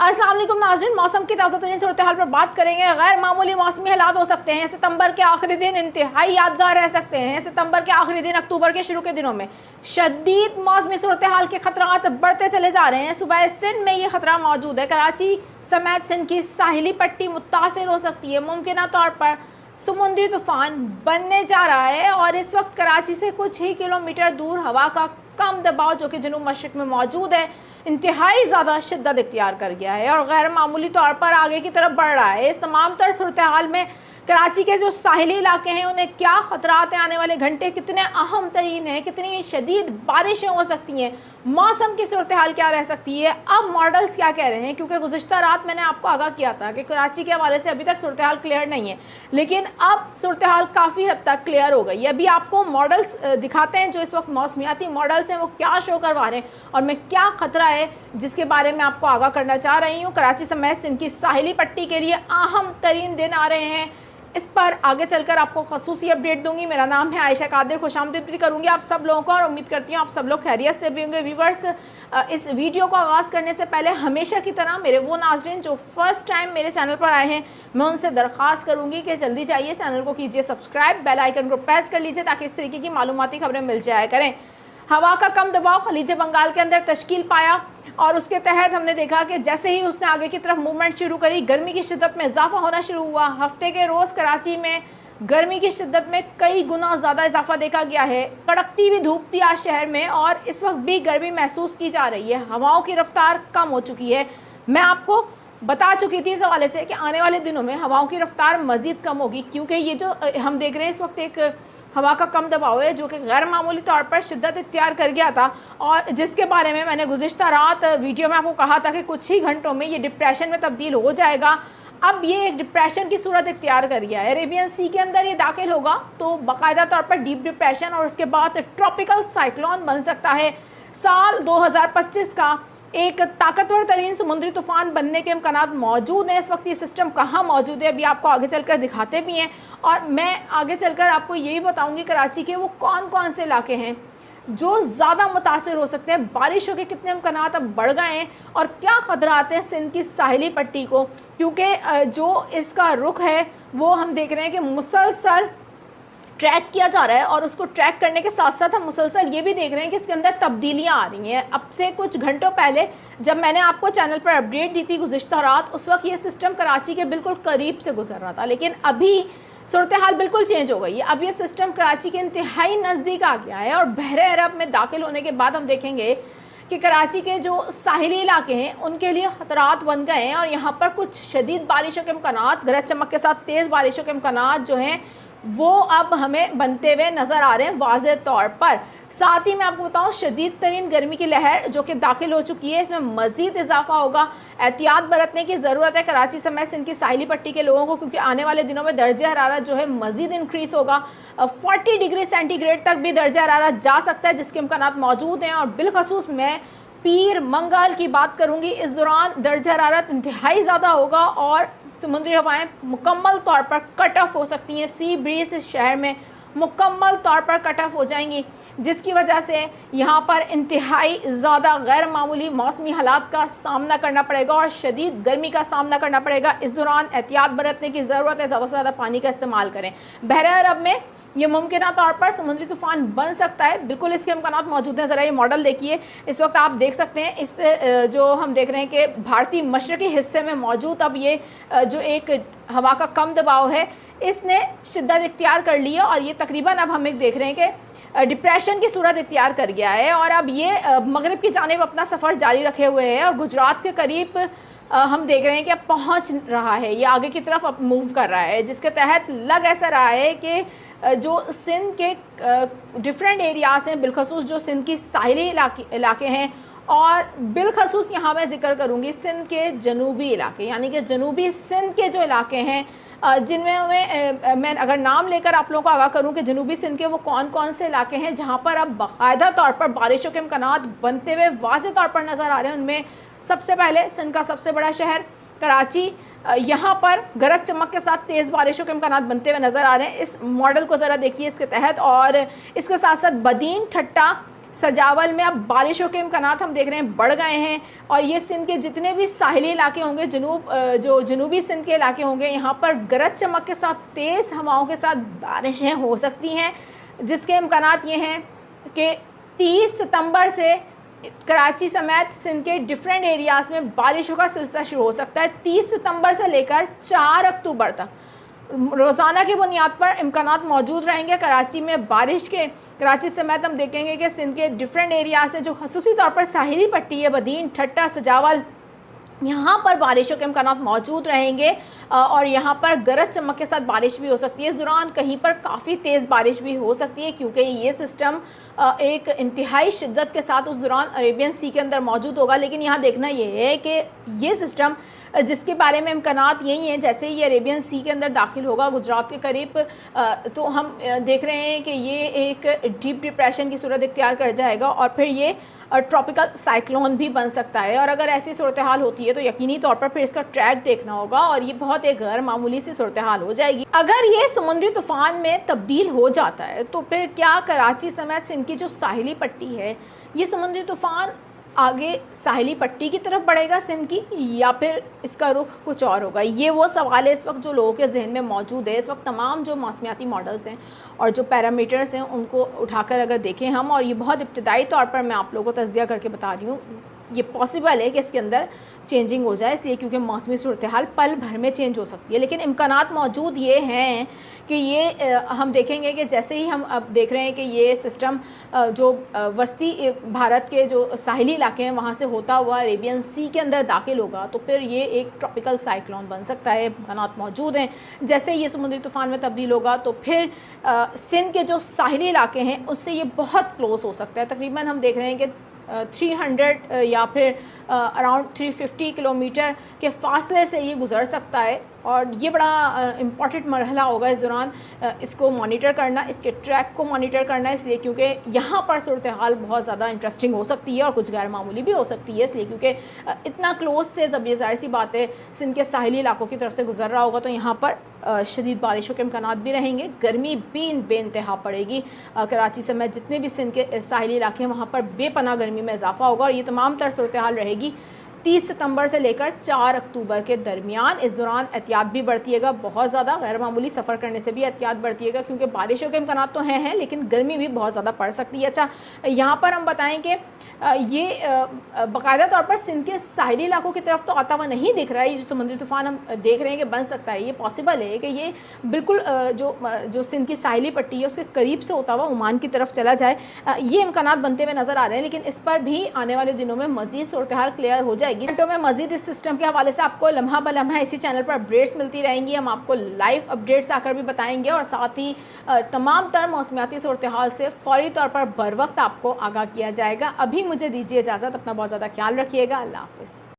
अस्सलाम वालेकुम नाज़रीन, मौसम की ताज़ा तरीन सूरत हाल पर बात करेंगे। गैर मामूली मौसमी हालात हो सकते हैं। सितंबर के आखिरी दिन इंतहाई यादगार रह सकते हैं। सितंबर के आखिरी दिन अक्टूबर के शुरू के दिनों में शदीद मौसमी सूरत हाल के खतरात बढ़ते चले जा रहे हैं। सुबह सिंध में ये खतरा मौजूद है। कराची समेत सिंध की साहिली पट्टी मुतासिर हो सकती है। मुमकिन तौर पर समुद्री तूफान बनने जा रहा है और इस वक्त कराची से कुछ ही किलोमीटर दूर हवा का कम दबाव जो कि जनूब मशरिक में मौजूद है इंतहाई ज़्यादा शिद्दत इख्तियार कर गया है और गैर मामूली तौर पर आगे की तरफ बढ़ रहा है। इस तमाम तर सूरत हाल में कराची के जो साहिली इलाके हैं उन्हें क्या ख़तरात हैं, आने वाले घंटे कितने अहम तरीन हैं, कितनी शदीद बारिशें हो सकती हैं, मौसम की सूरत हाल क्या रह सकती है, अब मॉडल्स क्या कह रहे हैं। क्योंकि गुज़िश्ता रात मैंने आपको आगाह किया था कि कराची के हवाले से अभी तक सूरत हाल क्लियर नहीं है, लेकिन अब सूरत हाल काफ़ी हद तक क्लियर हो गई है। अभी आपको मॉडल्स दिखाते हैं जो इस वक्त मौसमियाती मॉडल्स हैं वो क्या शो करवा रहे हैं और मैं क्या ख़तरा है जिसके बारे में आपको आगाह करना चाह रही हूँ। कराची समेत सिंध की साहिली पट्टी के लिए अहम तरीन दिन आ रहे हैं, इस पर आगे चलकर आपको खसूसी अपडेट दूंगी। मेरा नाम है आयशा कादिर, खुशामदीद भी करूंगी आप सब लोगों को और उम्मीद करती हूँ आप सब लोग खैरियत से भी होंगे। व्यूवर्स, इस वीडियो को आगाज़ करने से पहले हमेशा की तरह मेरे वो नाज़रीन जो फर्स्ट टाइम मेरे चैनल पर आए हैं मैं उनसे दरख्वास्त करूँगी कि जल्दी जाइए चैनल को कीजिए सब्सक्राइब, बेल आइकन को प्रेस कर लीजिए ताकि इस तरीके की मालूमाती खबरें मिल जाया करें। हवा का कम दबाव खलीज बंगाल के अंदर तश्कील पाया और उसके तहत हमने देखा कि जैसे ही उसने आगे की तरफ मूवमेंट शुरू करी गर्मी की शिद्दत में इजाफा होना शुरू हुआ। हफ्ते के रोज़ कराची में गर्मी की शिद्दत में कई गुना ज़्यादा इजाफा देखा गया है। कड़कती हुई धूप थी आज शहर में और इस वक्त भी गर्मी महसूस की जा रही है। हवाओं की रफ्तार कम हो चुकी है। मैं आपको बता चुकी थी इस हवाले से कि आने वाले दिनों में हवाओं की रफ्तार मज़ीद कम होगी, क्योंकि ये जो हम देख रहे हैं इस वक्त एक हवा का कम दबाव है जो कि गैर मामूली तौर पर शिद्दत इख्तियार कर गया था और जिसके बारे में मैंने गुज़िश्ता रात वीडियो में आपको कहा था कि कुछ ही घंटों में ये डिप्रेशन में तब्दील हो जाएगा। अब ये एक डिप्रेशन की सूरत इख्तियार कर गया है। अरेबियन सी के अंदर ये दाखिल होगा तो बाकायदा तौर पर डीप डिप्रेशन और उसके बाद ट्रॉपिकल साइक्लोन बन सकता है। साल 2025 का एक ताकतवर तरीन समुद्री तूफान बनने के इम्कानात मौजूद हैं। इस वक्त ये सिस्टम कहाँ मौजूद है अभी आपको आगे चलकर दिखाते भी हैं और मैं आगे चलकर आपको यही बताऊंगी कराची के वो कौन कौन से इलाके हैं जो ज़्यादा मुतासिर हो सकते हैं, बारिशों के कितने इम्कानात अब बढ़ गए हैं और क्या ख़तरात हैं सिंध की साहिली पट्टी को, क्योंकि जो इसका रुख है वो हम देख रहे हैं कि मुसलसल ट्रैक किया जा रहा है और उसको ट्रैक करने के साथ साथ हम मुसलसल ये भी देख रहे हैं कि इसके अंदर तब्दीलियां आ रही हैं। अब से कुछ घंटों पहले जब मैंने आपको चैनल पर अपडेट दी थी गुज़िश्ता रात, उस वक्त ये सिस्टम कराची के बिल्कुल करीब से गुजर रहा था, लेकिन अभी सूरत हाल बिल्कुल चेंज हो गई है। अब ये सिस्टम कराची के इंतहाई नज़दीक आ गया है और बहरे अरब में दाखिल होने के बाद हम देखेंगे कि कराची के जो साहिली इलाके हैं उनके लिए ख़तरात बन गए हैं और यहाँ पर कुछ शदीद बारिशों के इम्कानात, गरज चमक के साथ तेज़ बारिशों के इम्कानात जो हैं वो अब हमें बनते हुए नज़र आ रहे हैं वाज़ेह तौर पर। साथ ही मैं आपको बताऊं शदीद तरीन गर्मी की लहर जो कि दाखिल हो चुकी है, इसमें मज़ीद इजाफा होगा। एहतियात बरतने की ज़रूरत है कराची समेत सिंध की साहिली पट्टी के लोगों को, क्योंकि आने वाले दिनों में दर्जा हरारत जो है मज़ीद इंक्रीज़ होगा। 40 डिग्री सेंटीग्रेड तक भी दर्जा हरारत जा सकता है जिसके इम्कानात मौजूद हैं और बिलखसूस मैं पीर मंगल की बात करूँगी। इस दौरान दर्जा हरारत इंतहाई ज़्यादा होगा और समुद्री हवाएं मुकम्मल तौर पर कट ऑफ हो सकती हैं। सी ब्रीज इस शहर में मुकम्मल तौर पर कट ऑफ हो जाएंगी जिसकी वजह से यहाँ पर इंतहाई ज़्यादा गैर मामूली मौसमी हालात का सामना करना पड़ेगा और शदीद गर्मी का सामना करना पड़ेगा। इस दौरान एहतियात बरतने की ज़रूरत है, ज़्यादा से ज़्यादा पानी का इस्तेमाल करें। बहरे अरब में ये मुमकिन तौर पर समुद्री तूफ़ान बन सकता है, बिल्कुल इसके इम्कानात मौजूद हैं। ज़रा ये मॉडल देखिए, इस वक्त आप देख सकते हैं इस जो हम देख रहे हैं कि भारतीय मशरक़ी हिस्से में मौजूद अब ये जो एक हवा का कम दबाव है इसने शिद्दत इख्तियार कर ली है और ये तकरीबन अब हम एक देख रहे हैं कि डिप्रेशन की सूरत इख्तियार कर गया है और अब ये मगरिब की जानिब अपना सफ़र जारी रखे हुए है और गुजरात के करीब हम देख रहे हैं कि अब पहुंच रहा है, ये आगे की तरफ अब मूव कर रहा है, जिसके तहत लग ऐसा रहा है कि जो सिंध के डिफरेंट एरियाज़ हैं, बिलखसूस जो सिंध की साहिली इलाके हैं और बिलखसूस यहाँ मैं ज़िक्र करूँगी सिंध के जनूबी इलाके, यानी कि जनूबी सिंध के जो इलाके हैं जिनमें मैं अगर नाम लेकर आप लोगों को आगाह करूं कि जनूबी सिंध के वो कौन कौन से इलाके हैं जहां पर अब बाकायदा तौर पर बारिशों के इम्कानात बनते हुए वाज़ेह तौर पर नज़र आ रहे हैं। उनमें सबसे पहले सिंध का सबसे बड़ा शहर कराची, यहाँ पर गरज चमक के साथ तेज़ बारिशों के इम्कानात बनते हुए नज़र आ रहे हैं। इस मॉडल को ज़रा देखिए इसके तहत और इसके साथ साथ बदीन, ठट्टा, सजावल में अब बारिशों के इम्कानात हम देख रहे हैं बढ़ गए हैं, और ये सिंध के जितने भी साहिली इलाके होंगे, जो जनूबी सिंध के इलाके होंगे, यहाँ पर गरज चमक के साथ तेज़ हवाओं के साथ बारिशें हो सकती हैं, जिसके इम्कानात ये हैं कि 30 सितंबर से कराची समेत सिंध के डिफरेंट एरियाज़ में बारिशों का सिलसिला शुरू हो सकता है। 30 सितंबर से लेकर 4 अक्टूबर तक रोज़ाना की बुनियाद पर इम्कानात मौजूद रहेंगे कराची में बारिश के। कराची समेत हम देखेंगे कि सिंध के डिफरेंट एरिया से जो खसूसी तौर पर साहिली पट्टी है, बदीन, ठट्टा, सजावल, यहाँ पर बारिशों के इम्कानात मौजूद रहेंगे और यहाँ पर गरज चमक के साथ बारिश भी हो सकती है। इस दौरान कहीं पर काफ़ी तेज़ बारिश भी हो सकती है, क्योंकि ये सिस्टम एक इंतहाई शिद्दत के साथ उस दौरान अरेबियन सी के अंदर मौजूद होगा। लेकिन यहाँ देखना ये है कि ये सिस्टम जिसके बारे में इम्कानात यही हैं, जैसे ये अरेबियन सी के अंदर दाखिल होगा गुजरात के करीब, तो हम देख रहे हैं कि ये एक डीप डिप्रेशन की सूरत इख्तियार कर जाएगा और फिर ये ट्रॉपिकल साइक्लोन भी बन सकता है। और अगर ऐसी सूरत हाल होती है तो यकीनी तौर पर फिर इसका ट्रैक देखना होगा और ये बहुत एक गैर मामूली सी सूरत हाल हो जाएगी। अगर ये समुद्री तूफ़ान में तब्दील हो जाता है तो फिर क्या कराची समेत सिंध की जो साहिली पट्टी है, ये समुद्री तूफ़ान आगे साहिली पट्टी की तरफ बढ़ेगा सिंध की, या फिर इसका रुख कुछ और होगा? ये वो सवाल है इस वक्त जो लोगों के जहन में मौजूद है। इस वक्त तमाम जो मौसमियाती मॉडल्स हैं और जो पैरामीटर्स हैं उनको उठाकर अगर देखें हम, और ये बहुत इब्तदाई तौर पर मैं आप लोगों को तज्जिया करके बता रही हूँ, ये पॉसिबल है कि इसके अंदर चेंजिंग हो जाए, इसलिए क्योंकि मौसमी सूरत हाल पल भर में चेंज हो सकती है। लेकिन इम्कानात मौजूद ये हैं कि ये हम देखेंगे कि जैसे ही हम अब देख रहे हैं कि ये सिस्टम जो वस्ती भारत के जो साहिली इलाके हैं वहाँ से होता हुआ अरेबियन सी के अंदर दाखिल होगा, तो फिर ये एक ट्रॉपिकल साइक्लोन बन सकता है। इम्कानात मौजूद हैं। जैसे ये समुद्री तूफ़ान में तब्दील होगा तो फिर सिंध के जो साहिली इलाके हैं उससे ये बहुत क्लोज हो सकता है। तकरीबन हम देख रहे हैं कि 300 या फिर अराउंड 350 किलोमीटर के फासले से ये गुज़र सकता है, और ये बड़ा इम्पॉर्टेंट मरहला होगा इस दौरान इसको मॉनिटर करना, इसके ट्रैक को मॉनिटर करना, इसलिए क्योंकि यहाँ पर सूरत हाल बहुत ज़्यादा इंटरेस्टिंग हो सकती है और कुछ गैर मामूली भी हो सकती है। इसलिए क्योंकि इतना क्लोज से जब ये ज़ाहिर सी बात है सिंध के साहिली इलाकों की तरफ से गुजर रहा होगा, तो यहाँ पर शदीद बारिशों के इम्कानात भी रहेंगे। गर्मी बेइंतहा पड़ेगी। कराची समेत जितने भी सिंध के साहिली इलाके हैं वहाँ पर बेपनाह गर्मी में इजाफा होगा, और ये तमाम तर सूरत हाल रहेगी 30 सितंबर से लेकर 4 अक्टूबर के दरमियान। इस दौरान एहतियात भी बढ़तीएगा, बहुत ज़्यादा गैर मामूली सफ़र करने से भी एहतियात बढ़तीएगा, क्योंकि बारिशों के इम्कानात तो हैं लेकिन गर्मी भी बहुत ज़्यादा पड़ सकती है। अच्छा, यहाँ पर हम बताएं कि ये बाकायदा तौर पर सिंध के साहिली इलाकों की तरफ तो आता हुआ नहीं दिख रहा है। ये जो समुद्री तूफ़ान हम देख रहे हैं कि बन सकता है, ये पॉसिबल है कि ये बिल्कुल जो सिंध की साहिली पट्टी है उसके करीब से होता हुआ ओमान की तरफ चला जाए। ये इम्कानात बनते हुए नज़र आ रहे हैं, लेकिन इस पर भी आने वाले दिनों में मज़ीद सूरत हाल क्लियर हो जाएगी। घंटों में मज़ीद इस सिस्टम के हवाले से आपको लम्हा ब लम्हा इसी चैनल पर अपडेट्स मिलती रहेंगी। हम आपको लाइव अपडेट्स आकर भी बताएंगे और साथ ही तमाम तर मौसमियाती सूरत हाल से फ़ौरी तौर पर बर वक्त आपको आगाह किया जाएगा। अभी मुझे दीजिए इजाज़त, अपना बहुत ज़्यादा ख्याल रखिएगा। अल्लाह हाफ़िज़।